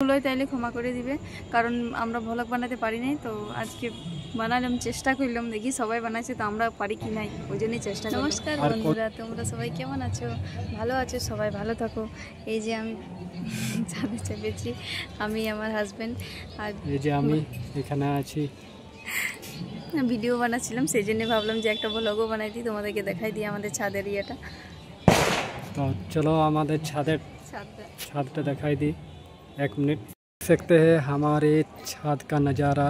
ভুল তাইলে ক্ষমা করে দিবে, কারণ আমরা ভ্লগ বানাতে পারি নাই, তো আজকে বানালাম, চেষ্টা করলাম, দেখি সবাই বানাইছে তো আমরা পারি কি নাই, ওই জন্যই চেষ্টা। নমস্কার বন্ধুরা, তোমরা সবাই কেমন আছো? ভালো আছো? সবাই ভালো থাকো। এই যে আমি ছাদে চেপেছি, আমি আমার হাজব্যান্ড, আর এই যে আমি এখানে আছি। ভিডিও বানাচ্ছিলাম, সেই জন্য ভাবলাম যে একটা ভ্লগও বানাই দিই, তোমাদেরকে দেখাই দিই আমাদের ছাদের ইয়েটা। तो चलो हमारे छत दिखाई दी। 1 मिनट सकते हैं हमारे छत का नज़ारा।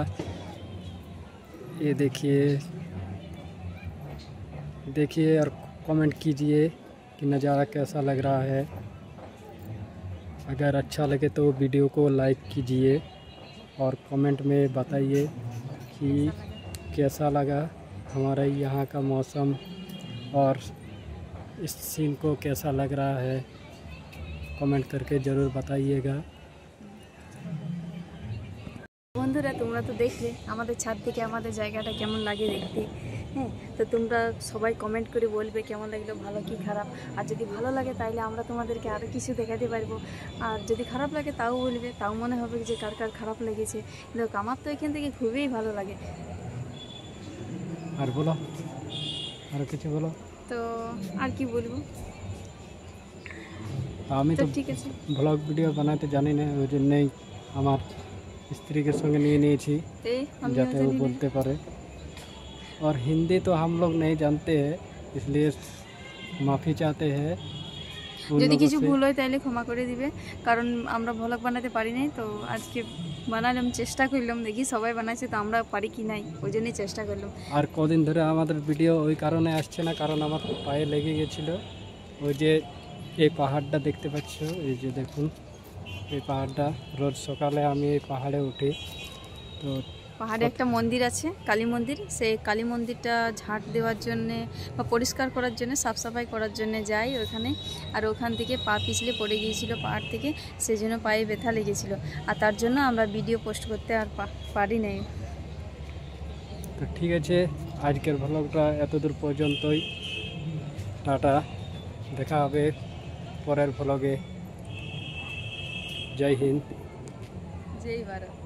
ये देखिए और कमेंट कीजिए कि नज़ारा कैसा लग रहा है। अगर अच्छा लगे तो वीडियो को लाइक कीजिए और कमेंट में बताइए कि कैसा लगा हमारे यहाँ का मौसम और इस सीन को कैसा लग रहा है, कमेंट करके ज़रूर बताइएगा। বন্ধুরা, তোমরা তো দেখলে আমাদের ছাদ থেকে আমাদের জায়গাটা কেমন লাগে দেখতে। হ্যাঁ, তো তোমরা সবাই কমেন্ট করে বলবে কেমন লাগলো, ভালো কি খারাপ। আর যদি ভালো লাগে তাহলে আমরা তোমাদেরকে আরও কিছু দেখাতে পারবো, আর যদি খারাপ লাগে তাও বলবে, তাও মনে হবে যে কার কার খারাপ লেগেছে। কিন্তু আমার তো এখান থেকে খুবই ভালো লাগে। আর বলো, আর কিছু বলো। তো আর কি বলবো, আমি তো ঠিক আছে ব্লগ ভিডিও বানাতে জানি না, ওই জন্যই আমার স্ত্রীকে সঙ্গে নিয়ে নিয়েছি যাতে ও বলতে পারে। और हिंदी तो हम लोग नहीं जानते हैं, इसलिए माफ़ी चाहते हैं। যদি কিছু ভুল হয় তাহলে ক্ষমা করে দিবে, কারণ আমরা ভ্লগ বানাতে পারি নাই, তো আজকে বানালাম, চেষ্টা করলাম, দেখি সবাই বানাইছে তো আমরা পারি কি নাই, ওই জন্যই চেষ্টা করলাম। আর কদিন ধরে আমাদের ভিডিও ওই কারণে আসছে না, কারণ আমার পায়ে লেগে গেছিলো। ওই যে এই পাহাড়টা দেখতে পাচ্ছ, এই যে দেখুন এই পাহাড়টা, রোজ সকালে আমি এই পাহাড়ে উঠি। তো পাহাড়ে একটা মন্দির আছে, কালী মন্দির, সেই কালী মন্দিরটা ঝাঁট দেওয়ার জন্যে বা পরিষ্কার করার জন্য, সাফ সাফাই করার জন্য যাই ওখানে। আর ওখান থেকে পা পিছলে পড়ে গিয়েছিল পাহাড় থেকে, সেই জন্য পায়ে ব্যথা লেগেছিলো, আর তার জন্য আমরা ভিডিও পোস্ট করতে আর পারি নাই। তো ঠিক আছে, আজকের ভ্লগটা এতদূর পর্যন্তই। টাটা, দেখা হবে পরের ভ্লগে। জয় হিন্দ, জয় ভারত।